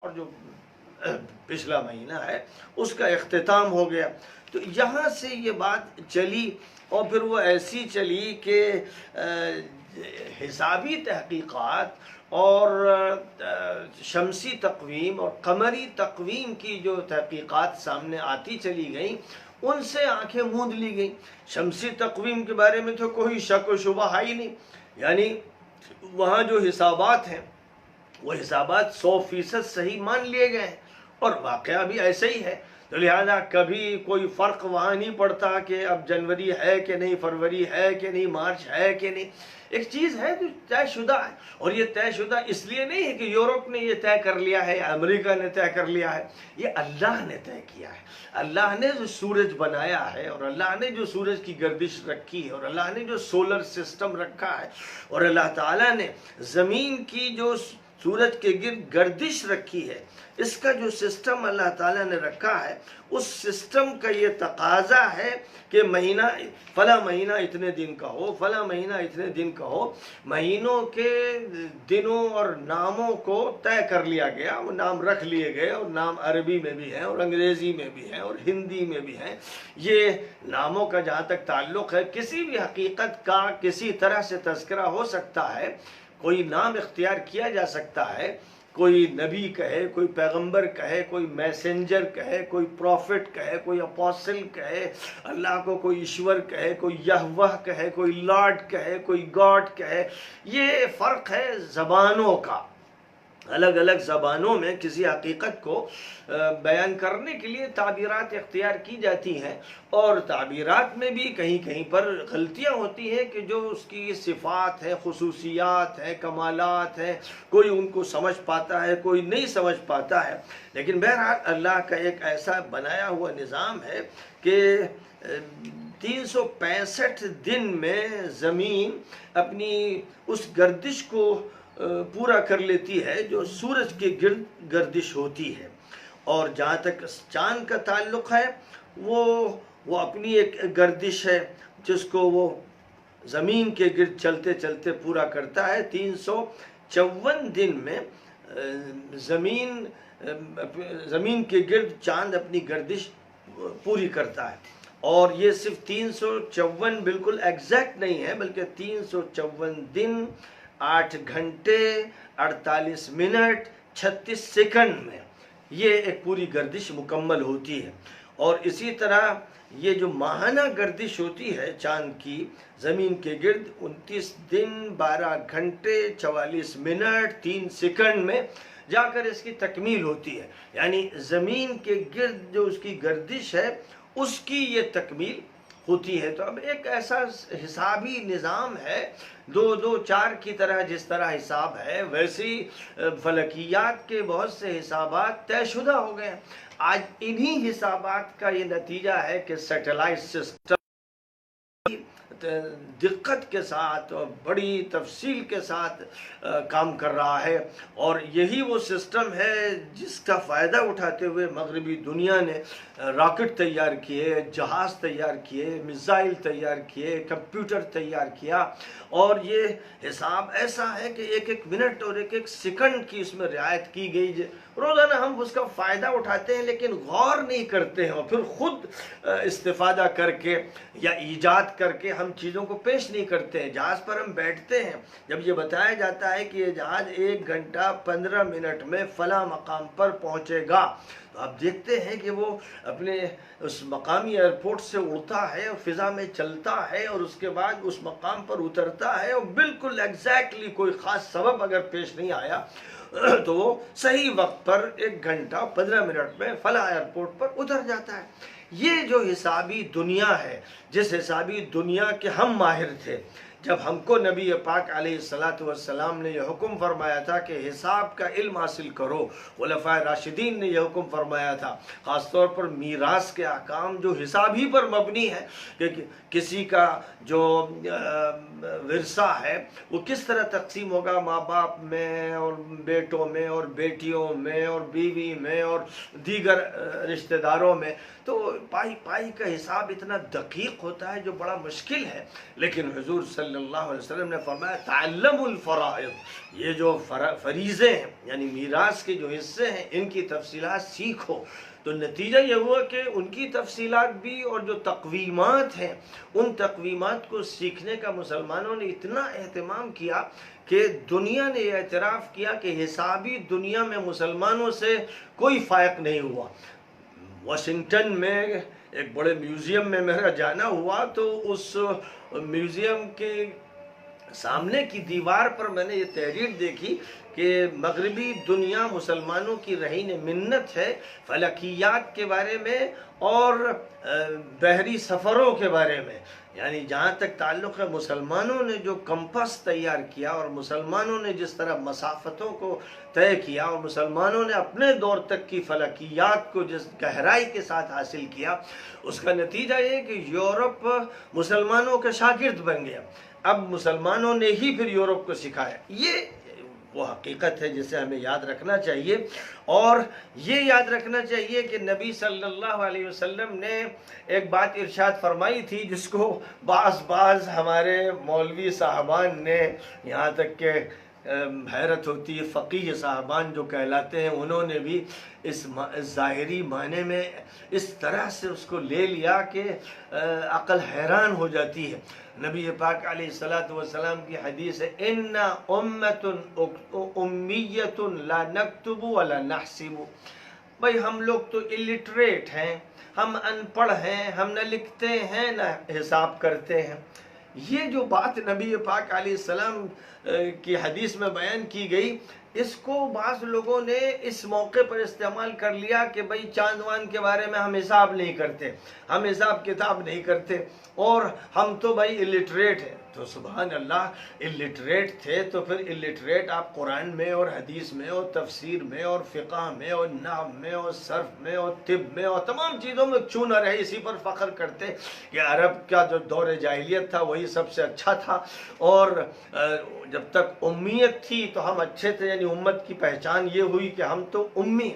اور جو پچھلا مہینہ ہے اس کا اختتام ہو گیا. تو یہاں سے یہ بات چلی اور پھر وہ ایسی چلی کہ حسابی تحقیقات اور شمسی تقویم اور قمری تقویم کی جو تحقیقات سامنے آتی چلی گئیں ان سے آنکھیں موند لی گئیں. شمسی تقویم کے بارے میں تو کوئی شک و شبہ ہی نہیں، یعنی وہاں جو حسابات ہیں وہ حسابات 100% صحیح مان لیے گئے ہیں اور واقعہ بھی ایسا ہی ہے. تو لہذا کبھی کوئی فرق وہاں نہیں پڑتا کہ اب جنوری ہے کہ نہیں، فروری ہے کہ نہیں، مارچ ہے کہ نہیں. ایک چیز ہے جو طے شدہ ہے، اور یہ طے شدہ اس لیے نہیں ہے کہ یورپ نے یہ طے کر لیا ہے یا امریکہ نے طے کر لیا ہے، یہ اللہ نے طے کیا ہے. اللہ نے جو سورج بنایا ہے اور اللہ نے جو سورج کی گردش رکھی ہے اور اللہ نے جو سولر سسٹم رکھا ہے اور اللہ تعالیٰ نے زمین کی جو سورج کے گرد گردش رکھی ہے، اس کا جو سسٹم اللہ تعالیٰ نے رکھا ہے، اس سسٹم کا یہ تقاضا ہے کہ مہینہ فلاں مہینہ اتنے دن کا ہو، فلاں مہینہ اتنے دن کا ہو. مہینوں کے دنوں اور ناموں کو طے کر لیا گیا، وہ نام رکھ لیے گئے، اور نام عربی میں بھی ہیں اور انگریزی میں بھی ہیں اور ہندی میں بھی ہیں. یہ ناموں کا جہاں تک تعلق ہے، کسی بھی حقیقت کا کسی طرح سے تذکرہ ہو سکتا ہے، کوئی نام اختیار کیا جا سکتا ہے، کوئی نبی کہے، کوئی پیغمبر کہے، کوئی میسنجر کہے، کوئی پروفٹ کہے، کوئی اپوسل کہے، اللہ کو کوئی ایشور کہے، کوئی یہوہ کہے، کوئی لارڈ کہے، کوئی گاڈ کہے. یہ فرق ہے زبانوں کا. الگ الگ زبانوں میں کسی حقیقت کو بیان کرنے کے لیے تعبیرات اختیار کی جاتی ہیں، اور تعبیرات میں بھی کہیں کہیں پر غلطیاں ہوتی ہیں کہ جو اس کی صفات ہیں، خصوصیات ہیں، کمالات ہیں، کوئی ان کو سمجھ پاتا ہے، کوئی نہیں سمجھ پاتا ہے. لیکن بہرحال اللہ کا ایک ایسا بنایا ہوا نظام ہے کہ 365 دن میں زمین اپنی اس گردش کو پورا کر لیتی ہے جو سورج کے گرد گردش ہوتی ہے. اور جہاں تک چاند کا تعلق ہے، وہ اپنی ایک گردش ہے جس کو وہ زمین کے گرد چلتے چلتے پورا کرتا ہے. 354 دن میں زمین کے گرد چاند اپنی گردش پوری کرتا ہے. اور یہ صرف 354 بالکل ایگزیکٹ نہیں ہے، بلکہ 354 دن 8 گھنٹے 48 منٹ 36 سیکنڈ میں یہ ایک پوری گردش مکمل ہوتی ہے. اور اسی طرح یہ جو ماہانہ گردش ہوتی ہے چاند کی زمین کے گرد، 29 دن 12 گھنٹے 44 منٹ 3 سیکنڈ میں جا کر اس کی تکمیل ہوتی ہے. یعنی زمین کے گرد جو اس کی گردش ہے اس کی یہ تکمیل ہوتی ہے. تو اب ایک ایسا حسابی نظام ہے، 2 2 4 کی طرح جس طرح حساب ہے ویسی فلکیات کے بہت سے حسابات طے شدہ ہو گئے. آج انہی حسابات کا یہ نتیجہ ہے کہ سیٹلائٹ سسٹم دقت کے ساتھ اور بڑی تفصیل کے ساتھ کام کر رہا ہے. اور یہی وہ سسٹم ہے جس کا فائدہ اٹھاتے ہوئے مغربی دنیا نے راکٹ تیار کیے، جہاز تیار کیے، میزائل تیار کیے، کمپیوٹر تیار کیا. اور یہ حساب ایسا ہے کہ ایک ایک منٹ اور ایک ایک سیکنڈ کی اس میں رعایت کی گئی. روزانہ ہم اس کا فائدہ اٹھاتے ہیں لیکن غور نہیں کرتے ہیں، اور پھر خود استفادہ کر کے یا ایجاد کر کے ہم چیزوں کو پیش نہیں کرتے ہیں. جہاز پر ہم بیٹھتے ہیں، جب یہ بتایا جاتا ہے کہ یہ جہاز 1 گھنٹہ 15 منٹ میں فلاں مقام پر پہنچے گا، تو آپ دیکھتے ہیں کہ وہ اپنے اس مقامی ایئرپورٹ سے اڑتا ہے اور فضا میں چلتا ہے اور اس کے بعد اس مقام پر اترتا ہے، اور بالکل ایگزیکٹلی کوئی خاص سبب اگر پیش نہیں آیا تو وہ صحیح وقت پر 1 گھنٹہ 15 منٹ میں فلاں ایئرپورٹ پر اتر جاتا ہے. یہ جو حسابی دنیا ہے، جس حسابی دنیا کے ہم ماہر تھے، جب ہم کو نبی پاک علیہ السلام نے یہ حکم فرمایا تھا کہ حساب کا علم حاصل کرو، خلفائے راشدین نے یہ حکم فرمایا تھا، خاص طور پر میراث کے احکام جو حساب ہی پر مبنی ہے کہ کسی کا جو ورثہ ہے وہ کس طرح تقسیم ہوگا، ماں باپ میں اور بیٹوں میں اور بیٹیوں میں اور بیوی میں اور دیگر رشتہ داروں میں. تو پائی پائی کا حساب اتنا دقیق ہوتا ہے جو بڑا مشکل ہے. لیکن حضور صلی اللہ علیہ وسلم نے فرمایا تعلموا الفرائض، یہ جو فریضے ہیں یعنی میراث کے جو حصے ہیں ان کی تفصیلات سیکھو۔ تو نتیجہ یہ ہوا کہ ان کی تفصیلات بھی اور جو تقویمات ہیں ان تقویمات کو سیکھنے کا مسلمانوں نے اتنا اہتمام کیا کہ دنیا نے یہ اعتراف کیا کہ حسابی دنیا میں مسلمانوں سے کوئی فائق نہیں ہوا۔ واشنگٹن میں ایک بڑے میوزیم میں میرا جانا ہوا تو اس میوزیم کے سامنے کی دیوار پر میں نے یہ تحریر دیکھی کہ مغربی دنیا مسلمانوں کی رہین منت ہے فلکیات کے بارے میں اور بحری سفروں کے بارے میں، یعنی جہاں تک تعلق ہے مسلمانوں نے جو کمپس تیار کیا اور مسلمانوں نے جس طرح مسافتوں کو طے کیا اور مسلمانوں نے اپنے دور تک کی فلکیات کو جس گہرائی کے ساتھ حاصل کیا، اس کا نتیجہ یہ کہ یورپ مسلمانوں کا شاگرد بن گیا۔ اب مسلمانوں نے ہی پھر یورپ کو سکھایا۔ یہ وہ حقیقت ہے جسے ہمیں یاد رکھنا چاہیے، اور یہ یاد رکھنا چاہیے کہ نبی صلی اللہ علیہ وسلم نے ایک بات ارشاد فرمائی تھی جس کو بعض ہمارے مولوی صاحبان نے، یہاں تک کہ حیرت ہوتی ہے فقیہ صاحبان جو کہلاتے ہیں، انہوں نے بھی اس ظاہری معنی میں اس طرح سے اس کو لے لیا کہ عقل حیران ہو جاتی ہے۔ نبی پاک علیہ السلام کی حدیث ہے ان امت امیت لا نکتب ولا نحسب، بھائی ہم لوگ تو الٹریٹ ہیں، ہم ان پڑھ ہیں، ہم نہ لکھتے ہیں نہ حساب کرتے ہیں۔ یہ جو بات نبی پاک علیہ السلام کی حدیث میں بیان کی گئی، اس کو بعض لوگوں نے اس موقع پر استعمال کر لیا کہ بھئی چاند وان کے بارے میں ہم حساب نہیں کرتے، ہم حساب کتاب نہیں کرتے، اور ہم تو بھائی الٹریٹ ہیں۔ تو سبحان اللہ، الٹریٹ تھے تو پھر الٹریٹ آپ قرآن میں اور حدیث میں اور تفسیر میں اور فقہ میں اور نحو میں اور صرف میں اور طب میں اور تمام چیزوں میں کیوں نہ رہے، اسی پر فخر کرتے کہ عرب کا جو دور جاہلیت تھا وہی سب سے اچھا تھا، اور جب تک امیت تھی تو ہم اچھے تھے، یعنی امت کی پہچان یہ ہوئی کہ ہم تو امی۔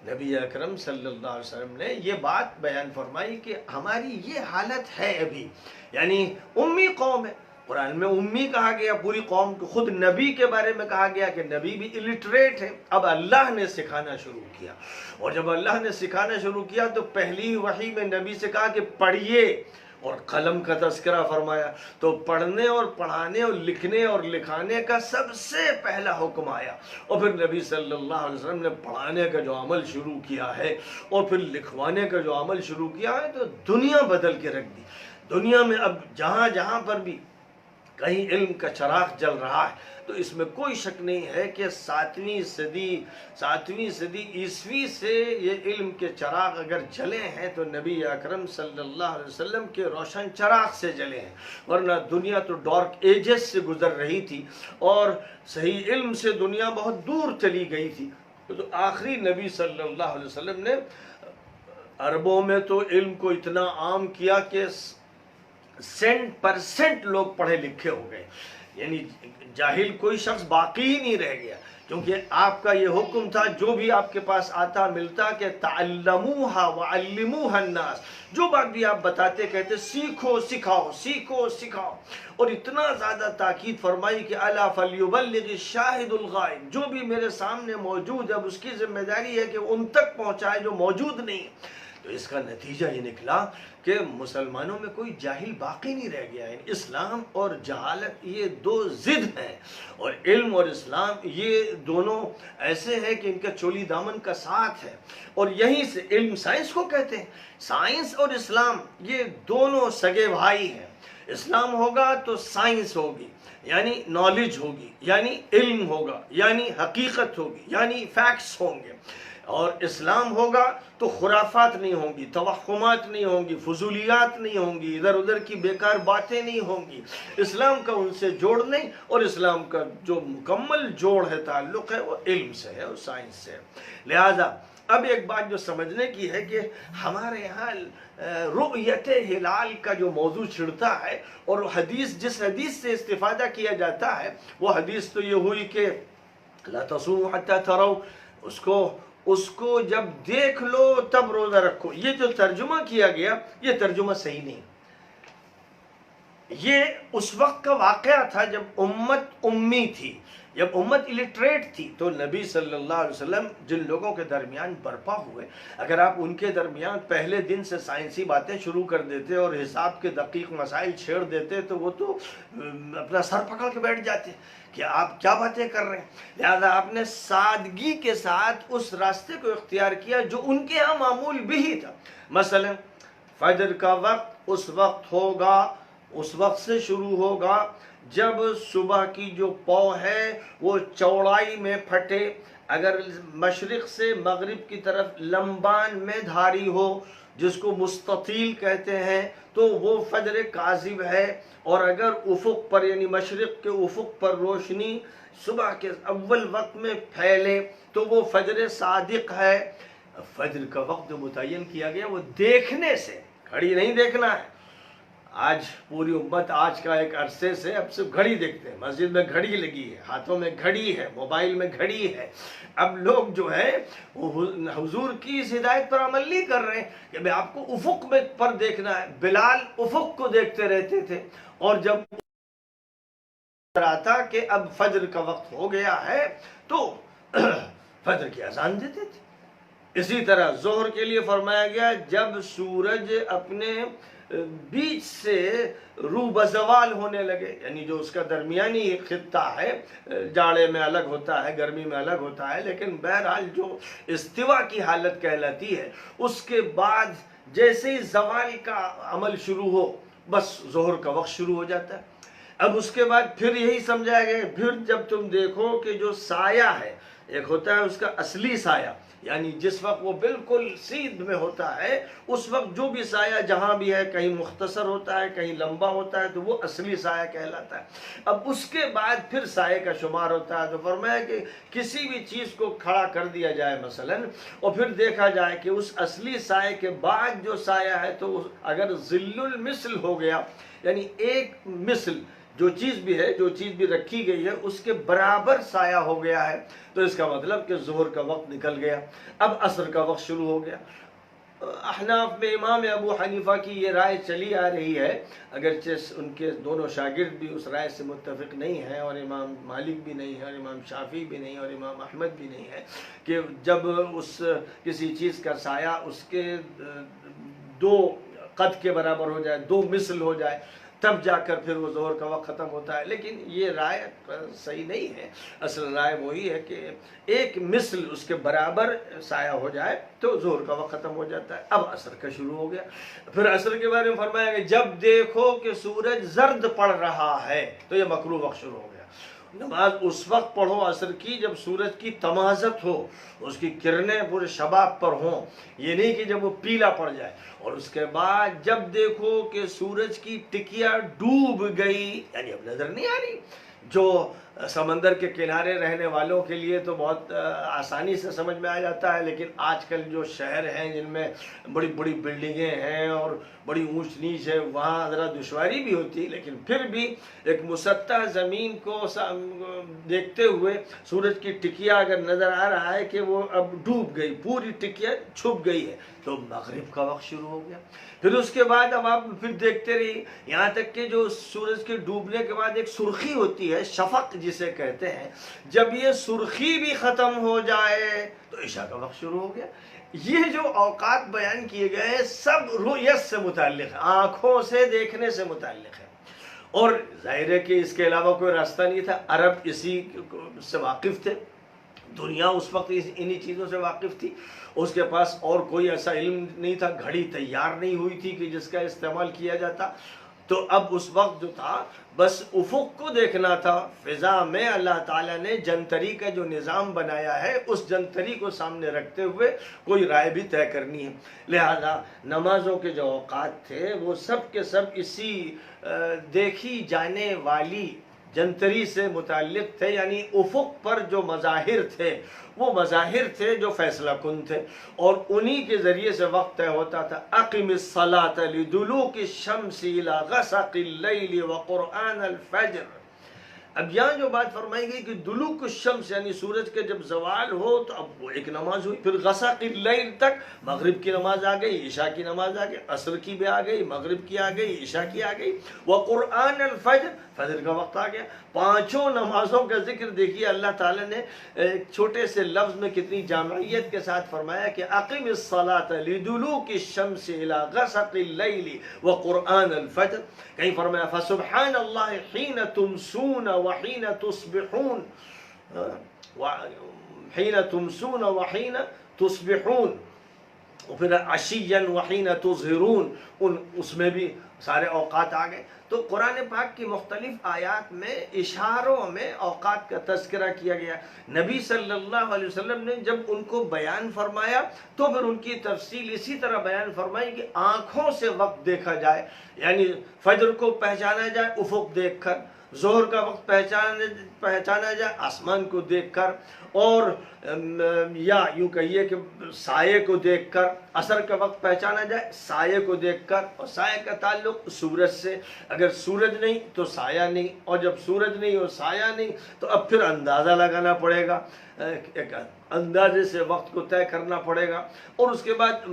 نبی اکرم صلی اللہ علیہ وسلم نے یہ بات بیان فرمائی کہ ہماری یہ حالت ہے ابھی، یعنی امی قوم ہے۔ قرآن میں امی کہا گیا پوری قوم کو، خود نبی کے بارے میں کہا گیا کہ نبی بھی الٹریٹ ہے۔ اب اللہ نے سکھانا شروع کیا، اور جب اللہ نے سکھانا شروع کیا تو پہلی وحی میں نبی سے کہا کہ پڑھیے، اور قلم کا تذکرہ فرمایا۔ تو پڑھنے اور پڑھانے اور لکھنے اور لکھانے کا سب سے پہلا حکم آیا، اور پھر نبی صلی اللہ علیہ وسلم نے پڑھانے کا جو عمل شروع کیا ہے اور پھر لکھوانے کا جو عمل شروع کیا ہے تو دنیا بدل کے رکھ دی۔ دنیا میں اب جہاں جہاں پر بھی کہیں علم کا چراغ جل رہا ہے تو اس میں کوئی شک نہیں ہے کہ ساتویں صدی عیسوی سے یہ علم کے چراغ اگر جلے ہیں تو نبی اکرم صلی اللہ علیہ وسلم کے روشن چراغ سے جلے ہیں، ورنہ دنیا تو ڈارک ایجز سے گزر رہی تھی اور صحیح علم سے دنیا بہت دور چلی گئی تھی۔ تو آخری نبی صلی اللہ علیہ وسلم نے عربوں میں تو علم کو اتنا عام کیا کہ 100% لوگ پڑھے لکھے ہو گئے، یعنی جاہل کوئی شخص باقی ہی نہیں رہ گیا، کیونکہ آپ کا یہ حکم تھا جو بھی آپ کے پاس آتا ملتا کہ تعلموها وعلموها الناس، جو بات بھی آپ بتاتے کہتے سیکھو سکھاؤ، سیکھو سکھاؤ، اور اتنا زیادہ تاکید فرمائی کہ الا فلیبلغ الشاہد الغائب، جو بھی میرے سامنے موجود ہے اب اس کی ذمہ داری ہے کہ ان تک پہنچائے جو موجود نہیں۔ تو اس کا نتیجہ یہ نکلا کہ مسلمانوں میں کوئی جاہل باقی نہیں رہ گیا ہے۔ اسلام اور جہالت یہ دو ضد ہیں، اور علم اور اسلام یہ دونوں ایسے ہیں کہ ان کا چولی دامن کا ساتھ ہے، اور یہیں سے علم سائنس کو کہتے ہیں۔ سائنس اور اسلام یہ دونوں سگے بھائی ہیں۔ اسلام ہوگا تو سائنس ہوگی، یعنی نالج ہوگی، یعنی علم ہوگا، یعنی حقیقت ہوگی، یعنی فیکٹس ہوں گے، اور اسلام ہوگا تو خرافات نہیں ہوں گی، توہمات نہیں ہوں گی، فضولیات نہیں ہوں گی، ادھر ادھر کی بیکار باتیں نہیں ہوں گی۔ اسلام کا ان سے جوڑ نہیں، اور اسلام کا جو مکمل جوڑ ہے، تعلق ہے، وہ علم سے ہے اور سائنس سے ہے۔ لہذا اب ایک بات جو سمجھنے کی ہے کہ ہمارے یہاں رؤیت ہلال کا جو موضوع چھڑتا ہے، اور جس حدیث سے استفادہ کیا جاتا ہے وہ حدیث تو یہ ہوئی کہ لا تصوموا حتی تروا، اس کو جب دیکھ لو تب روزہ رکھو۔ یہ جو ترجمہ کیا گیا یہ ترجمہ صحیح نہیں، یہ اس وقت کا واقعہ تھا جب امت امی تھی، جب امت الٹریٹ تھی. تو نبی صلی اللہ علیہ وسلم جن لوگوں کے درمیان برپا ہوئے، اگر آپ ان کے درمیان پہلے دن سے سائنسی باتیں شروع کر دیتے اور حساب کے دقیق مسائل چھیڑ دیتے تو وہ تو اپنا سر پکڑ کے بیٹھ جاتے کہ آپ کیا باتیں کر رہے ہیں. لہذا آپ نے سادگی کے ساتھ اس راستے کو اختیار کیا جو ان کے ہاں معمول بھی تھا. مثلا فجر کا وقت اس وقت ہوگا، اس وقت سے شروع ہوگا جب صبح کی جو پو ہے وہ چوڑائی میں پھٹے. اگر مشرق سے مغرب کی طرف لمبان میں دھاری ہو، جس کو مستطیل کہتے ہیں، تو وہ فجر کاذب ہے. اور اگر افق پر یعنی مشرق کے افق پر روشنی صبح کے اول وقت میں پھیلے تو وہ فجر صادق ہے. فجر کا وقت متعین کیا گیا وہ دیکھنے سے، گھڑی نہیں دیکھنا ہے. آج پوری امت آج کا ایک عرصے سے اب صرف گھڑی دیکھتے ہیں. مسجد میں گھڑی لگی ہے، ہاتھوں میں گھڑی ہے، موبائل میں گھڑی ہے. اب لوگ جو ہے وہ حضور کی اس ہدایت پر عمل نہیں کر رہے ہیں کہ بھئی آپ کو افق میں پر دیکھنا ہے. بلال افق کو دیکھتے رہتے تھے، اور جب آتا کہ اب فجر کا وقت ہو گیا ہے تو فجر کی اذان دیتے تھے. اسی طرح ظہر کے لیے فرمایا گیا جب سورج اپنے بیچ سے رو بزوال ہونے لگے، یعنی جو اس کا درمیانی خطہ ہے، جاڑے میں الگ ہوتا ہے، گرمی میں الگ ہوتا ہے، لیکن بہرحال جو استوا کی حالت کہلاتی ہے، اس کے بعد جیسے ہی زوال کا عمل شروع ہو بس ظہر کا وقت شروع ہو جاتا ہے. اب اس کے بعد پھر یہی سمجھایا گیا، پھر جب تم دیکھو کہ جو سایہ ہے، ایک ہوتا ہے اس کا اصلی سایہ، یعنی جس وقت وہ بالکل سیدھ میں ہوتا ہے، اس وقت جو بھی سایہ جہاں بھی ہے، کہیں مختصر ہوتا ہے کہیں لمبا ہوتا ہے، تو وہ اصلی سایہ کہلاتا ہے. اب اس کے بعد پھر سایہ کا شمار ہوتا ہے. تو فرمایا کہ کسی بھی چیز کو کھڑا کر دیا جائے مثلا، اور پھر دیکھا جائے کہ اس اصلی سایہ کے بعد جو سایہ ہے، تو اگر ظل المثل ہو گیا، یعنی ایک مثل جو چیز بھی ہے، جو چیز بھی رکھی گئی ہے، اس کے برابر سایہ ہو گیا ہے، تو اس کا مطلب کہ ظہر کا وقت نکل گیا. اب عصر کا وقت شروع ہو گیا. احناف میں امام ابو حنیفہ کی یہ رائے چلی آ رہی ہے، اگرچہ ان کے دونوں شاگرد بھی اس رائے سے متفق نہیں ہیں، اور امام مالک بھی نہیں ہے، اور امام شافعی بھی نہیں ہے، اور امام احمد بھی نہیں ہے، کہ جب اس کسی چیز کا سایہ اس کے دو قد کے برابر ہو جائے، دو مثل ہو جائے، تب جا کر پھر وہ ظہر کا وقت ختم ہوتا ہے. لیکن یہ رائے صحیح نہیں ہے. اصل رائے وہی ہے کہ ایک مثل اس کے برابر سایہ ہو جائے تو ظہر کا وقت ختم ہو جاتا ہے. اب عصر کا شروع ہو گیا. پھر عصر کے بارے میں فرمایا کہ جب دیکھو کہ سورج زرد پڑ رہا ہے تو یہ مکروہ وقت شروع ہو گیا. نماز اس وقت پڑھو عصر کی جب سورج کی تمازت ہو، اس کی کرنیں پورے شباب پر ہوں، یہ نہیں کہ جب وہ پیلا پڑ جائے. اور اس کے بعد جب دیکھو کہ سورج کی ٹکیا ڈوب گئی، یعنی اب نظر نہیں آ رہی. جو سمندر کے کنارے رہنے والوں کے لیے تو بہت آسانی سے سمجھ میں آ جاتا ہے، لیکن آج کل جو شہر ہیں جن میں بڑی بڑی بلڈنگیں ہیں اور بڑی اونچ نیچ ہے، وہاں ذرا دشواری بھی ہوتی، لیکن پھر بھی ایک مسطح زمین کو دیکھتے ہوئے سورج کی ٹکیا اگر نظر آ رہا ہے کہ وہ اب ڈوب گئی، پوری ٹکیا چھپ گئی ہے، تو مغرب کا وقت شروع ہو گیا. پھر اس کے بعد اب آپ پھر دیکھتے رہیے یہاں تک کہ جو سورج کے ڈوبنے کے بعد ایک سرخی ہوتی ہے، شفق جسے کہتے ہیں، جب یہ سرخی بھی ختم ہو جائے تو عشاء کا وقت شروع ہو گیا. یہ جو اوقات بیان کیے گئے ہیں سب رؤیت سے متعلق ہے، آنکھوں سے دیکھنے سے متعلق ہے. اور ظاہر ہے کہ اس کے علاوہ کوئی راستہ نہیں تھا. عرب اسی سے واقف تھے، دنیا اس وقت انہی چیزوں سے واقف تھی. اس کے پاس اور کوئی ایسا علم نہیں تھا، گھڑی تیار نہیں ہوئی تھی کہ جس کا استعمال کیا جاتا. تو اب اس وقت جو تھا بس افق کو دیکھنا تھا. فضا میں اللہ تعالیٰ نے جنتری کا جو نظام بنایا ہے، اس جنتری کو سامنے رکھتے ہوئے کوئی رائے بھی طے کرنی ہے. لہذا نمازوں کے جو اوقات تھے وہ سب کے سب اسی دیکھی جانے والی جنتری سے متعلق تھے، یعنی افق پر جو مظاہر تھے وہ مظاہر تھے جو فیصلہ کن تھے، اور انہی کے ذریعے سے وقت طے ہوتا تھا. اقم الصلاۃ لدلوک الشمس الی غسق اللیل وقرآن الفجر. اب یہاں جو بات فرمائی گئی کہ دلوک الشمس یعنی سورج کے جب زوال ہو تو اب وہ ایک نماز ہوئی، پھر غسق اللیل تک مغرب کی نماز آ گئی، عشاء کی نماز آ گئی، عصر کی بھی آ گئی، مغرب کی آ گئی، عشاء کی آ گئی، وقرآن الفجر، فجر کا وقت آ گیا۔ پانچوں نمازوں کا ذکر دیکھیے اللہ تعالیٰ نے ایک چھوٹے سے لفظ میں کتنی جامعیت کے ساتھ فرمایا کہ اقم الصلاۃ لدلوک الشمس الى غسق اللیل وقرآن الفجر، کہیں فرمایا فسبحان اللہ حین تمسون وحین تصبحون، حین تمسون وحین تصبحون، پھر عشیا وحین تظہرون، اس میں بھی سارے اوقات آ گئے۔ تو قرآن پاک کی مختلف آیات میں اشاروں میں اوقات کا تذکرہ کیا گیا۔ نبی صلی اللہ علیہ وسلم نے جب ان کو بیان فرمایا تو پھر ان کی تفصیل اسی طرح بیان فرمائی کہ آنکھوں سے وقت دیکھا جائے، یعنی فجر کو پہچانا جائے افق دیکھ کر، ظہر کا وقت پہچانا جائے آسمان کو دیکھ کر، اور یا یوں کہیے کہ سائے کو دیکھ کر، عصر کا وقت پہچانا جائے سائے کو دیکھ کر، اور سائے کا تعلق سورج سے، اگر سورج نہیں تو سایہ نہیں، اور جب سورج نہیں اور سایہ نہیں تو اب پھر اندازہ لگانا پڑے گا، ایک اندازے سے وقت کو طے کرنا پڑے گا۔ اور اس کے بعد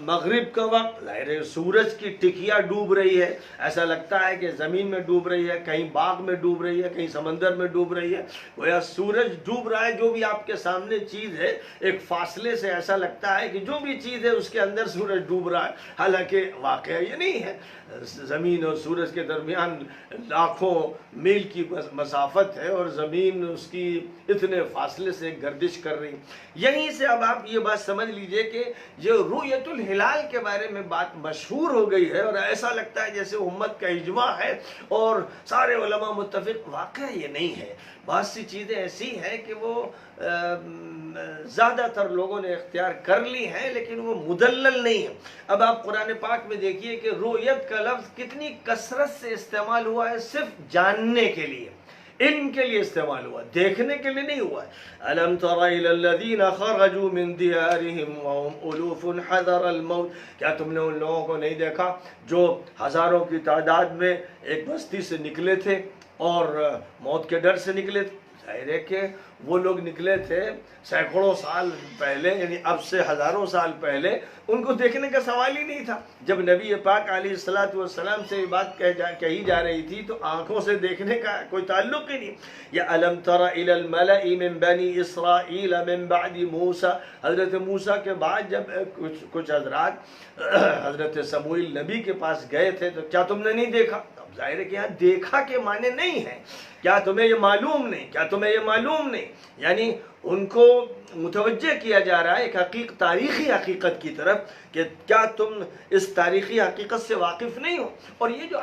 مغرب کا وقت، ظاہر سورج کی ٹکیا ڈوب رہی ہے، ایسا لگتا ہے کہ زمین میں ڈوب رہی ہے، کہیں باغ میں ڈوب رہی ہے، کہیں سمندر میں ڈوب رہی ہے، گویا سورج ڈوب رہا ہے، جو بھی آپ کے سامنے چیز ہے ایک فاصلے سے ایسا لگتا ہے کہ جو بھی چیز ہے اس کے اندر سورج ڈوب رہا ہے، حالانکہ واقعہ یہ نہیں ہے، زمین اور سورج کے درمیان لاکھوں میل کی مسافت ہے اور زمین اس کی اتنے فاصلے سے گردش کر رہی۔ یہیں سے اب آپ یہ بات سمجھ لیجئے کہ جو رؤیت الہلال کے بارے میں بات مشہور ہو گئی ہے اور ایسا لگتا ہے جیسے امت کا اجماع ہے اور سارے علماء متفق، واقعہ یہ نہیں ہے۔ بہت سی چیزیں ایسی ہیں کہ وہ زیادہ تر لوگوں نے اختیار کر لی ہیں لیکن وہ مدلل نہیں ہے۔ اب آپ قرآن پاک میں دیکھیے کہ رؤیت کا لفظ کتنی کثرت سے استعمال ہوا ہے، صرف جاننے کے لیے، علم کے لیے استعمال ہوا، دیکھنے کے لیے نہیں ہوا ہے۔ أَلَمْ تَرَ إِلَى الَّذِينَ خَرَجُوا مِنْ دِيَارِهِمْ وَهُمْ أُلُوفٌ حَذَرَ الْمَوْتِ، کیا تم نے ان لوگوں کو نہیں دیکھا جو ہزاروں کی تعداد میں ایک بستی سے نکلے تھے اور موت کے ڈر سے نکلے تھے؟ ظاہر ہے کہ وہ لوگ نکلے تھے سینکڑوں سال پہلے، یعنی اب سے ہزاروں سال پہلے، ان کو دیکھنے کا سوال ہی نہیں تھا۔ جب نبی پاک علیہ الصلوۃ والسلام سے یہ بات کہی جا رہی تھی تو آنکھوں سے دیکھنے کا کوئی تعلق ہی نہیں۔ یا الم تر الی الملأ من بنی اسرائیل من بعد موسیٰ، حضرت موسیٰ کے بعد جب کچھ حضرات حضرت سموئیل نبی کے پاس گئے تھے تو کیا تم نے نہیں دیکھا؟ اب ظاہر ہے کہ یہاں دیکھا کے معنی نہیں ہے، کیا تمہیں یہ معلوم نہیں، کیا تمہیں یہ معلوم نہیں، یعنی ان کو متوجہ کیا جا رہا ہے ایک تاریخی حقیقت کی طرف کہ کیا تم اس تاریخی حقیقت سے واقف نہیں ہو۔ اور یہ جو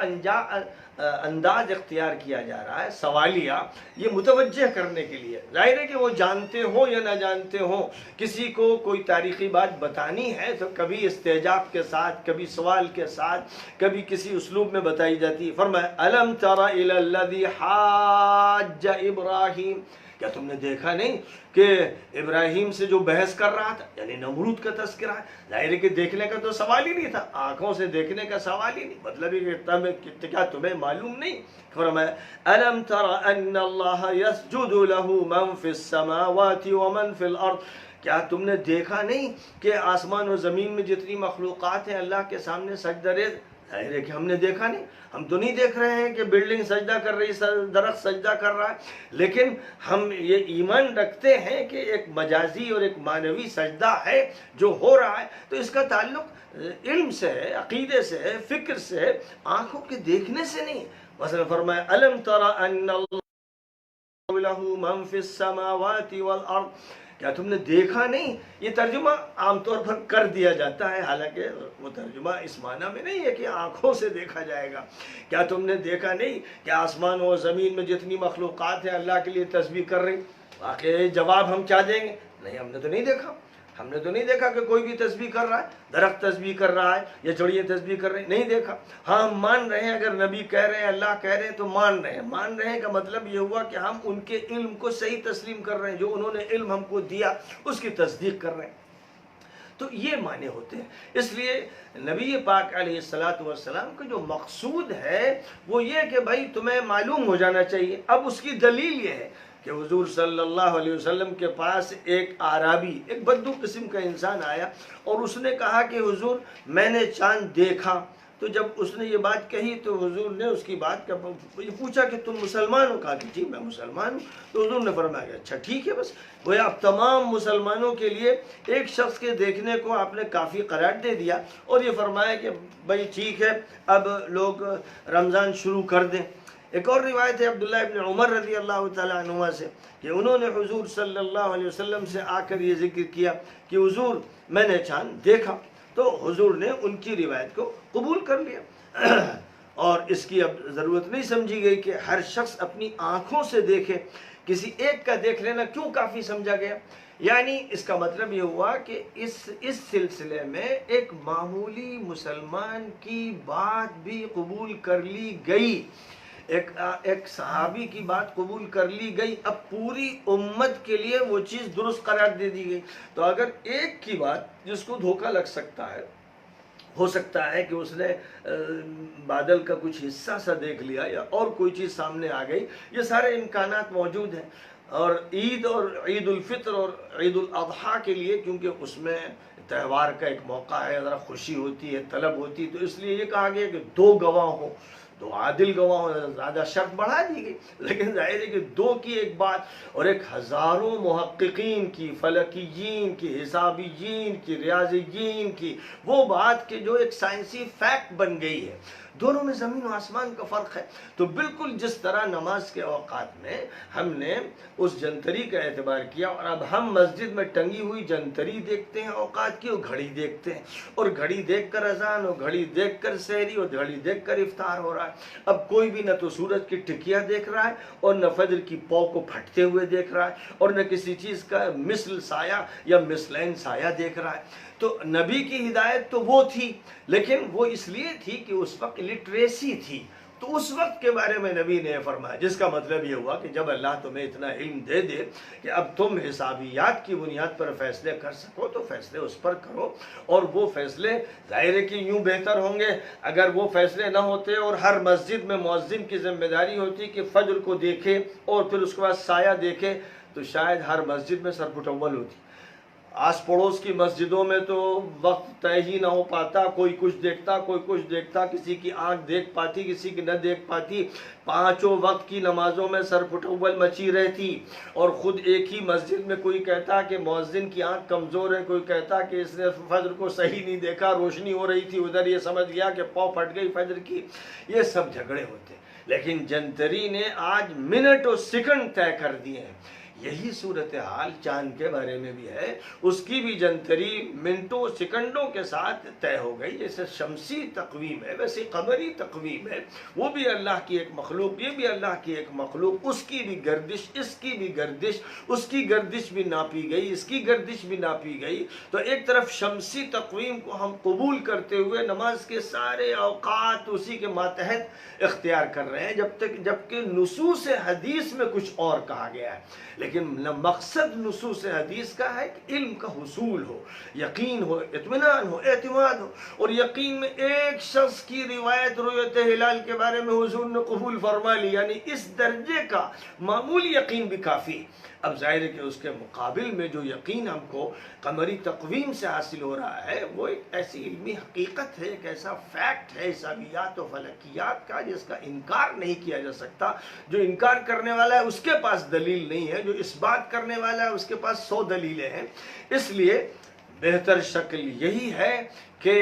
انداز اختیار کیا جا رہا ہے سوالیہ، یہ متوجہ کرنے کے لیے، ظاہر ہے کہ وہ جانتے ہوں یا نہ جانتے ہوں، کسی کو کوئی تاریخی بات بتانی ہے تو کبھی استعجاب کے ساتھ، کبھی سوال کے ساتھ، کبھی کسی اسلوب میں بتائی جاتی ہے۔ فرمایا الم تر الی الذی حاج ابراہیم، کیا تم نے دیکھا نہیں کہ ابراہیم سے جو بحث کر رہا تھا، یعنی نمرود کا تذکرہ ہے، ظاہر ہے کہ دیکھنے کا تو سوال ہی نہیں تھا، آنکھوں سے دیکھنے کا سوال ہی نہیں، مطلب کہ کیا تمہیں معلوم نہیں؟ فرمایا الم تر ان اللہ یسجد له من فی السماوات ومن فی الارض، کیا تم نے دیکھا نہیں کہ آسمان و زمین میں جتنی مخلوقات ہیں اللہ کے سامنے سجدہ ریز؟ ظاہر ہے کہ ہم نے دیکھا نہیں، ہم تو نہیں دیکھ رہے ہیں کہ بلڈنگ سجدہ کر رہی، درخت سجدہ کر رہا ہے، لیکن ہم یہ ایمان رکھتے ہیں کہ ایک مجازی اور ایک معنوی سجدہ ہے جو ہو رہا ہے، تو اس کا تعلق علم سے ہے، عقیدے سے ہے، فکر سے ہے، آنکھوں کے دیکھنے سے نہیں۔ مثلا فرمایا الم تر ان اللہ لہ من فی السماوات والارض، کیا تم نے دیکھا نہیں؟ یہ ترجمہ عام طور پر کر دیا جاتا ہے، حالانکہ وہ ترجمہ اس معنی میں نہیں ہے کہ آنکھوں سے دیکھا جائے گا۔ کیا تم نے دیکھا نہیں کہ آسمان و زمین میں جتنی مخلوقات ہیں اللہ کے لیے تسبیح کر رہی؟ واقعی جواب ہم کیا دیں گے؟ نہیں، ہم نے تو نہیں دیکھا، ہم نے تو نہیں دیکھا کہ کوئی بھی تسبیح کر رہا ہے، درخت تسبیح کر رہا ہے یا چڑیے تسبیح کر رہے ہیں، نہیں دیکھا۔ ہاں ہم مان رہے ہیں، اگر نبی کہہ رہے ہیں، اللہ کہہ رہے ہیں تو مان رہے ہیں۔ مان رہے ہیں کا مطلب یہ ہوا کہ ہم ان کے علم کو صحیح تسلیم کر رہے ہیں، جو انہوں نے علم ہم کو دیا اس کی تصدیق کر رہے ہیں۔ تو یہ معنی ہوتے ہیں. اس لیے نبی پاک علیہ الصلوۃ والسلام کا جو مقصود ہے وہ یہ کہ بھائی تمہیں معلوم ہو جانا چاہیے. اب اس کی دلیل یہ ہے کہ حضور صلی اللہ علیہ وسلم کے پاس ایک اعرابی، ایک بدو قسم کا انسان آیا اور اس نے کہا کہ حضور میں نے چاند دیکھا. تو جب اس نے یہ بات کہی تو حضور نے اس کی بات کا پوچھا کہ تم مسلمان ہو؟ کہا کہ جی میں مسلمان ہوں. تو حضور نے فرمایا کہ اچھا ٹھیک ہے، بس گویا اب تمام مسلمانوں کے لیے ایک شخص کے دیکھنے کو آپ نے کافی قرار دے دیا اور یہ فرمایا کہ بھائی ٹھیک ہے اب لوگ رمضان شروع کر دیں. ایک اور روایت ہے عبداللہ ابن عمر رضی اللہ تعالیٰ عنہما سے کہ انہوں نے حضور صلی اللہ علیہ وسلم سے آ کر یہ ذکر کیا کہ حضور میں نے چاند دیکھا. تو حضور نے ان کی روایت کو قبول کر لیا اور اس کی اب ضرورت نہیں سمجھی گئی کہ ہر شخص اپنی آنکھوں سے دیکھے. کسی ایک کا دیکھ لینا کیوں کافی سمجھا گیا؟ یعنی اس کا مطلب یہ ہوا کہ اس سلسلے میں ایک معمولی مسلمان کی بات بھی قبول کر لی گئی، ایک صحابی کی بات قبول کر لی گئی. اب پوری امت کے لیے وہ چیز درست قرار دے دی گئی. تو اگر ایک کی بات جس کو دھوکہ لگ سکتا ہے، ہو سکتا ہے کہ اس نے بادل کا کچھ حصہ سا دیکھ لیا یا اور کوئی چیز سامنے آ گئی، یہ سارے امکانات موجود ہیں. اور عید الفطر اور عید الاضحیٰ کے لیے کیونکہ اس میں تہوار کا ایک موقع ہے، ذرا خوشی ہوتی ہے، طلب ہوتی ہے، تو اس لیے یہ کہا گیا کہ 2 گواہ ہوں، 2 عادل گواہ ہوں. زیادہ شرط بڑھا دی گئی، لیکن ظاہر ہے کہ 2 کی ایک بات اور ایک ہزاروں محققین کی، فلکیین کی، حسابیین کی، ریاضیین کی وہ بات کہ جو ایک سائنسی فیکٹ بن گئی ہے. دونوں میں زمین و آسمان کا فرق ہے. تو بالکل جس طرح نماز کے اوقات میں ہم نے اس جنتری کا اعتبار کیا اور اب ہم مسجد میں ٹنگی ہوئی جنتری دیکھتے ہیں اوقات کی، اور گھڑی دیکھتے ہیں، اور گھڑی دیکھ کر اذان، اور گھڑی دیکھ کر سحری، اور گھڑی دیکھ کر افطار ہو رہا ہے. اب کوئی بھی نہ تو سورج کی ٹکیا دیکھ رہا ہے اور نہ فجر کی پاؤ کو پھٹتے ہوئے دیکھ رہا ہے اور نہ کسی چیز کا مثل سایہ یا مثلین سایہ دیکھ رہا ہے. تو نبی کی ہدایت تو وہ تھی، لیکن وہ اس لیے تھی کہ اس وقت لٹریسی تھی. تو اس وقت کے بارے میں نبی نے فرمایا، جس کا مطلب یہ ہوا کہ جب اللہ تمہیں اتنا علم دے دے کہ اب تم حسابیات کی بنیاد پر فیصلے کر سکو تو فیصلے اس پر کرو. اور وہ فیصلے ظاہر ہے کہ یوں بہتر ہوں گے اگر وہ فیصلے نہ ہوتے اور ہر مسجد میں مؤذن کی ذمہ داری ہوتی کہ فجر کو دیکھے اور پھر اس کے بعد سایہ دیکھے، تو شاید ہر مسجد میں سرپٹول ہوتی. آس پڑوس کی مسجدوں میں تو وقت طے ہی نہ ہو پاتا، کوئی کچھ دیکھتا کوئی کچھ دیکھتا، کسی کی آنکھ دیکھ پاتی کسی کی نہ دیکھ پاتی. 5 وقت کی نمازوں میں سرپٹول مچی رہتی اور خود ایک ہی مسجد میں کوئی کہتا کہ مؤذن کی آنکھ کمزور ہے، کوئی کہتا کہ اس نے فجر کو صحیح نہیں دیکھا، روشنی ہو رہی تھی ادھر، یہ سمجھ گیا کہ پاؤں پھٹ گئی فجر کی. یہ سب جھگڑے ہوتے. لیکن جنتری نے آج منٹ اور سیکنڈ طے کر دیے ہیں. یہی صورتحال چاند کے بارے میں بھی ہے، اس کی بھی جنتری منٹوں سیکنڈوں کے ساتھ طے ہو گئی. جیسے شمسی تقویم ہے ویسے قمری تقویم ہے، وہ بھی اللہ کی ایک مخلوق، یہ بھی اللہ کی ایک مخلوق. اس کی بھی گردش، اس کی بھی گردش، اس کی گردش بھی ناپی گئی، اس کی گردش بھی ناپی گئی. تو ایک طرف شمسی تقویم کو ہم قبول کرتے ہوئے نماز کے سارے اوقات اسی کے ماتحت اختیار کر رہے ہیں، جبکہ نصوص حدیث میں کچھ اور کہا گیا ہے. لیکن مقصد نصوص حدیث کا ہے کہ علم کا حصول ہو، یقین ہو، اطمینان ہو، اعتماد ہو. اور یقین میں ایک شخص کی روایت رؤیت ہلال کے بارے میں حضور نے قبول فرما لی، یعنی اس درجے کا معمولی یقین بھی کافی. اب ظاہر ہے کہ اس کے مقابل میں جو یقین ہم کو قمری تقویم سے حاصل ہو رہا ہے وہ ایک ایسی علمی حقیقت ہے، ایک ایسا فیکٹ ہے حسابیات و فلکیات کا جس کا انکار نہیں کیا جا سکتا. جو انکار کرنے والا ہے اس کے پاس دلیل نہیں ہے، جو اس بات کرنے والا ہے اس کے پاس 100 دلیلیں ہیں. اس لیے بہتر شکل یہی ہے کہ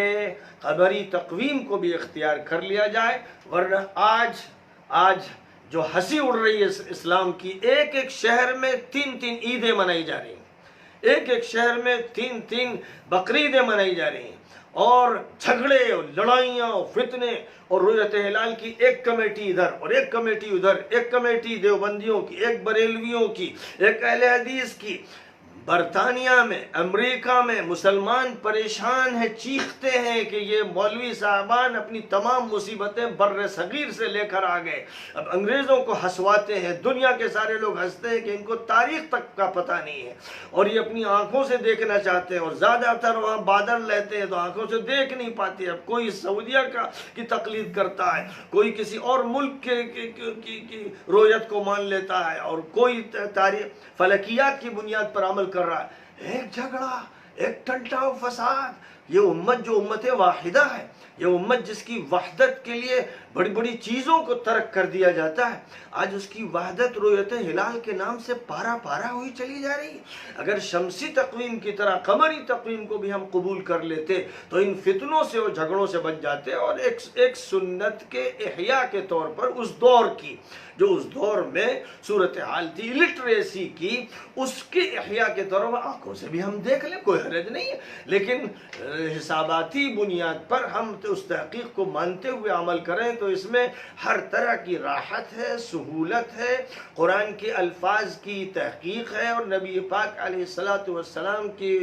قمری تقویم کو بھی اختیار کر لیا جائے، ورنہ آج جو ہنسی اڑ رہی ہے اسلام کی، ایک ایک شہر میں 3 عیدیں منائی جا رہی ہیں، ایک ایک شہر میں 3 بقرعیدیں منائی جا رہی ہیں، اور جھگڑے اور لڑائیاں اور فتنے، اور رؤیت ہلال کی ایک کمیٹی ادھر اور ایک کمیٹی ادھر، ایک کمیٹی دیوبندیوں کی، ایک بریلویوں کی، ایک اہل حدیث کی. برطانیہ میں، امریکہ میں مسلمان پریشان ہیں، چیختے ہیں کہ یہ مولوی صاحبان اپنی تمام مصیبتیں بر صغیر سے لے کر آ گئے، اب انگریزوں کو ہنسواتے ہیں، دنیا کے سارے لوگ ہنستے ہیں کہ ان کو تاریخ تک کا پتہ نہیں ہے، اور یہ اپنی آنکھوں سے دیکھنا چاہتے ہیں، اور زیادہ تر وہاں بادل رہتے ہیں تو آنکھوں سے دیکھ نہیں پاتے۔ اب کوئی سعودیہ کی تقلید کرتا ہے، کوئی کسی اور ملک کی رویت کو مان لیتا ہے، اور کوئی تاریخ فلکیات کی بنیاد پر عمل کر رہا ہے۔ ایک جھگڑا، ایک ٹنٹا و فساد، یہ امت جو امت واحدہ ہے، یہ امت جس کی وحدت کے لیے بڑی بڑی چیزوں کو ترک کر دیا جاتا ہے، آج اس کی وحدت رویت ہلال کے نام سے پارا پارا ہوئی چلی جا رہی ہے۔ اگر شمسی تقویم کی طرح قمری تقویم کو بھی ہم قبول کر لیتے تو ان فتنوں سے اور جھگڑوں سے بچ جاتے، اور ایک سنت کے احیاء کے طور پر اس دور کی، جو اس دور میں صورتحال تھی لٹریسی کی، اس کے احیاء کے طور پر آنکھوں سے بھی ہم دیکھ لیں، کوئی حرج نہیں ہے، لیکن حساباتی بنیاد پر ہم اس تحقیق کو مانتے ہوئے عمل کریں تو اس میں ہر طرح کی راحت ہے، سہولت ہے، قرآن کے الفاظ کی تحقیق ہے، اور نبی پاک علیہ السلام کی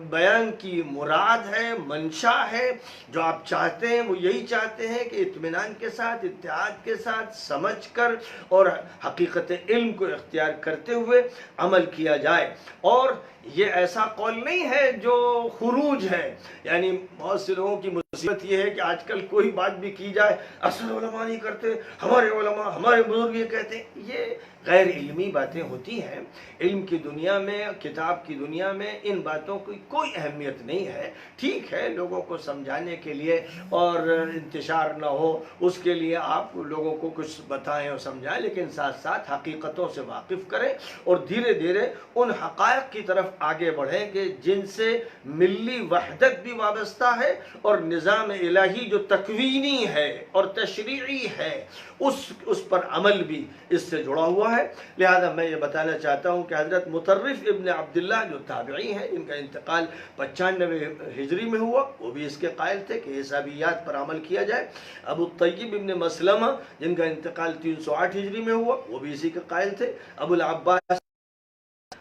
بیان کی مراد ہے، منشا ہے، جو آپ چاہتے ہیں وہ یہی چاہتے ہیں کہ اطمینان کے ساتھ، اتحاد کے ساتھ، سمجھ کر اور حقیقت علم کو اختیار کرتے ہوئے عمل کیا جائے۔ اور یہ ایسا قول نہیں ہے جو خروج ہے، یعنی بہت سے لوگوں کی مصیبت یہ ہے کہ آج کل کوئی بات بھی کی جائے، اصل علماء نہیں کرتے، ہمارے علماء، ہمارے بزرگ یہ کہتے ہیں، یہ غیر علمی باتیں ہوتی ہیں۔ علم کی دنیا میں، کتاب کی دنیا میں ان باتوں کی کوئی اہمیت نہیں ہے۔ ٹھیک ہے، لوگوں کو سمجھانے کے لیے اور انتشار نہ ہو اس کے لیے آپ لوگوں کو کچھ بتائیں اور سمجھائیں، لیکن ساتھ ساتھ حقیقتوں سے واقف کریں اور دھیرے دھیرے ان حقائق کی طرف آگے بڑھیں کہ جن سے ملی وحدت بھی وابستہ ہے، اور نظام الہی جو تکوینی ہے اور تشریعی ہے اس پر عمل بھی اس سے جڑا ہوا ہے۔ لہذا میں یہ بتانا چاہتا ہوں کہ حضرت مطرف ابن عبداللہ جو تابعی ہیں، ان کا انتقال 95 ہجری میں ہوا، وہ بھی اس کے قائل تھے کہ حسابیات پر عمل کیا جائے۔ ابو الطیب ابن مسلمہ جن کا انتقال 308 ہجری میں ہوا، وہ بھی اسی کے قائل تھے۔ ابو العباس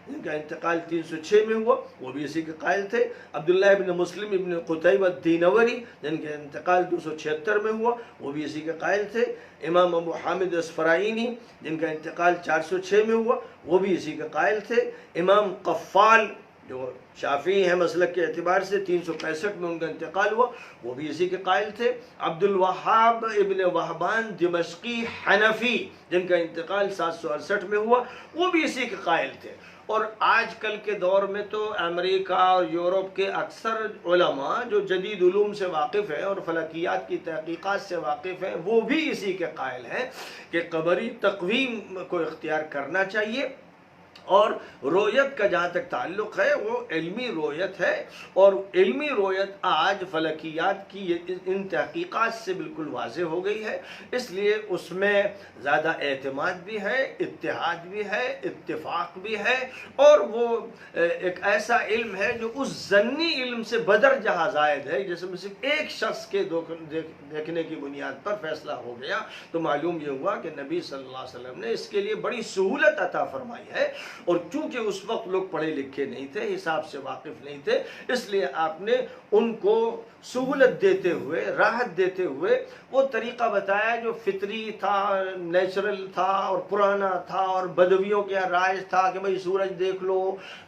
جن کا انتقال 306 میں ہوا، وہ بھی اسی کے قائل تھے۔ عبداللہ ابن مسلم ابن قتیبہ الدینوری جن کا انتقال 276 میں ہوا، وہ بھی اسی کے قائل تھے۔ امام ابو حامد اسفرائینی جن کا انتقال 406 میں ہوا، وہ بھی اسی کے قائل تھے۔ امام قفال جو شافعی ہیں مسلک کے اعتبار سے، 365 میں ان کا انتقال ہوا، وہ بھی اسی کے قائل تھے۔ عبد الوہاب ابن وہبان دمشقی حنفی جن کا انتقال 768 میں ہوا، وہ بھی اسی کے قائل تھے۔ اور آج کل کے دور میں تو امریکہ اور یورپ کے اکثر علماء جو جدید علوم سے واقف ہیں اور فلکیات کی تحقیقات سے واقف ہیں، وہ بھی اسی کے قائل ہیں کہ قمری تقویم کو اختیار کرنا چاہیے، اور رویت کا جہاں تک تعلق ہے وہ علمی رویت ہے، اور علمی رویت آج فلکیات کی ان تحقیقات سے بالکل واضح ہو گئی ہے، اس لیے اس میں زیادہ اعتماد بھی ہے، اتحاد بھی ہے، اتفاق بھی ہے، اور وہ ایک ایسا علم ہے جو اس ظنی علم سے بدرجہ زائد ہے جس میں صرف ایک شخص کے دیکھنے کی بنیاد پر فیصلہ ہو گیا، تو معلوم یہ ہوا کہ نبی صلی اللہ علیہ وسلم نے اس کے لیے بڑی سہولت عطا فرمائی ہے، اور چونکہ اس وقت لوگ پڑھے لکھے نہیں تھے، حساب سے واقف نہیں تھے، اس لیے آپ نے ان کو سہولت دیتے ہوئے، راحت دیتے ہوئے وہ طریقہ بتایا جو فطری تھا، نیچرل تھا اور پرانا تھا، اور بدویوں کے رائج تھا کہ بھئی سورج دیکھ لو،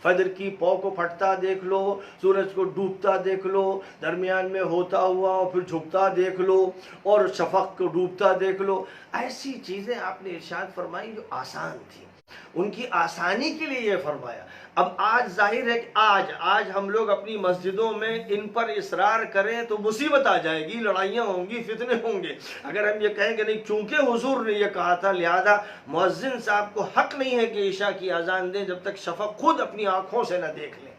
فجر کی پو کو پھٹتا دیکھ لو، سورج کو ڈوبتا دیکھ لو، درمیان میں ہوتا ہوا اور پھر جھکتا دیکھ لو، اور شفق کو ڈوبتا دیکھ لو۔ ایسی چیزیں آپ نے ارشاد فرمائی جو آسان تھی، ان کی آسانی کے لیے یہ فرمایا۔ اب آج ظاہر ہے کہ آج ہم لوگ اپنی مسجدوں میں ان پر اصرار کریں تو مصیبت آ جائے گی، لڑائیاں ہوں گی، فتنے ہوں گے۔ اگر ہم یہ کہیں کہ نہیں چونکہ حضور نے یہ کہا تھا لہذا مؤذن صاحب کو حق نہیں ہے کہ عشاء کی اذان دیں جب تک شفق خود اپنی آنکھوں سے نہ دیکھ لیں۔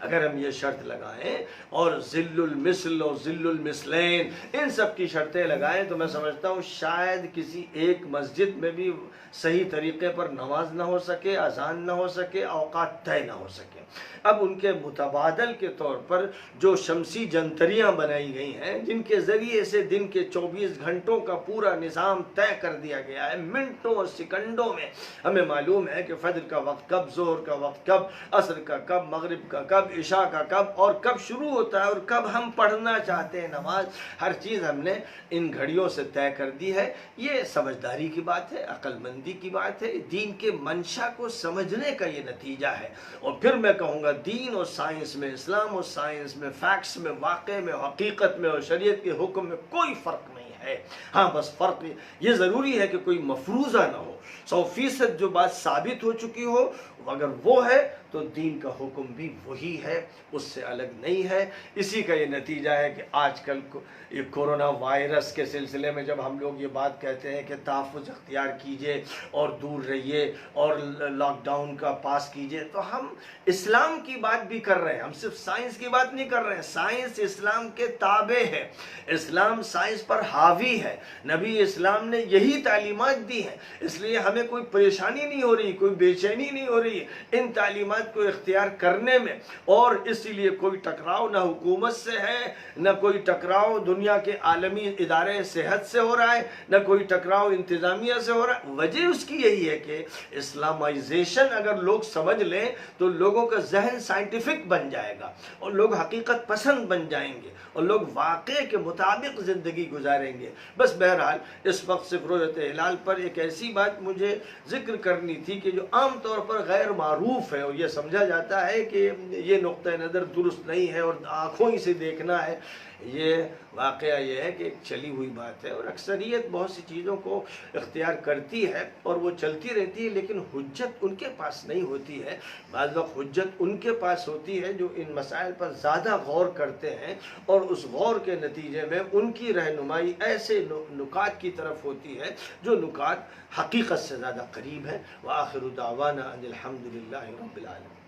اگر ہم یہ شرط لگائیں اور ذل المثل اور ذل المثلین ان سب کی شرطیں لگائیں تو میں سمجھتا ہوں شاید کسی ایک مسجد میں بھی صحیح طریقے پر نماز نہ ہو سکے، اذان نہ ہو سکے، اوقات طے نہ ہو سکے۔ اب ان کے متبادل کے طور پر جو شمسی جنتریاں بنائی گئی ہیں، جن کے ذریعے سے دن کے 24 گھنٹوں کا پورا نظام طے کر دیا گیا ہے، منٹوں اور سیکنڈوں میں ہمیں معلوم ہے کہ فجر کا وقت کب، ظہر کا وقت کب، عصر کا کب، مغرب کا کب، عشاء کا کب، اور کب شروع ہوتا ہے اور کب ہم پڑھنا چاہتے ہیں نماز، ہر چیز ہم نے ان گھڑیوں سے طے کر دی ہے۔ یہ سمجھداری کی بات ہے، عقل مندی کی بات ہے، دین کے منشا کو سمجھنے کا یہ نتیجہ ہے۔ اور پھر میں کہوں گا دین اور سائنس میں، اسلام اور سائنس میں، فیکٹس میں، واقع میں، حقیقت میں اور شریعت کے حکم میں کوئی فرق نہیں ہے۔ ہاں بس فرق یہ ضروری ہے کہ کوئی مفروضہ نہ ہو، 100% جو بات ثابت ہو چکی ہو، اگر وہ ہے تو دین کا حکم بھی وہی ہے، اس سے الگ نہیں ہے۔ اسی کا یہ نتیجہ ہے کہ آج کل یہ کورونا وائرس کے سلسلے میں جب ہم لوگ یہ بات کہتے ہیں کہ تحفظ اختیار کیجئے اور دور رہیے اور لاک ڈاؤن کا پاس کیجئے، تو ہم اسلام کی بات بھی کر رہے ہیں، ہم صرف سائنس کی بات نہیں کر رہے ہیں۔ سائنس اسلام کے تابع ہے، اسلام سائنس پر حاوی ہے، نبی اسلام نے یہی تعلیمات دی ہیں، اس لیے ہمیں کوئی پریشانی نہیں ہو رہی، کوئی بے چینی نہیں ہو رہی ان تعلیمات کو اختیار کرنے میں، اور اسی لیے کوئی ٹکراؤ نہ حکومت سے ہے، نہ کوئی ٹکراؤ دنیا کے عالمی ادارے صحت سے ہو رہا ہے، نہ کوئی ٹکراؤ انتظامیہ سے ہو رہا ہے۔ وجہ اس کی یہی ہے کہ اسلامائزیشن اگر لوگ سمجھ لیں تو لوگوں کا ذہن سائنٹیفک بن جائے گا اور لوگ حقیقت پسند بن جائیں گے اور لوگ واقعے کے مطابق زندگی گزاریں گے۔ بس بہرحال اس وقت صرف رؤیت ہلال پر ایک ایسی بات مجھے ذکر کرنی تھی کہ جو عام طور پر غیر معروف ہے اور یہ سمجھا جاتا ہے کہ یہ نقطہ نظر درست نہیں ہے اور آنکھوں ہی سے دیکھنا ہے۔ یہ واقعہ یہ ہے کہ ایک چلی ہوئی بات ہے اور اکثریت بہت سی چیزوں کو اختیار کرتی ہے اور وہ چلتی رہتی ہے، لیکن حجت ان کے پاس نہیں ہوتی ہے۔ بعض وقت حجت ان کے پاس ہوتی ہے جو ان مسائل پر زیادہ غور کرتے ہیں اور اس غور کے نتیجے میں ان کی رہنمائی ایسے نکات کی طرف ہوتی ہے جو نکات حقیقت سے زیادہ قریب ہیں۔ وآخر دعوانا ان الحمد للہ رب العالمین۔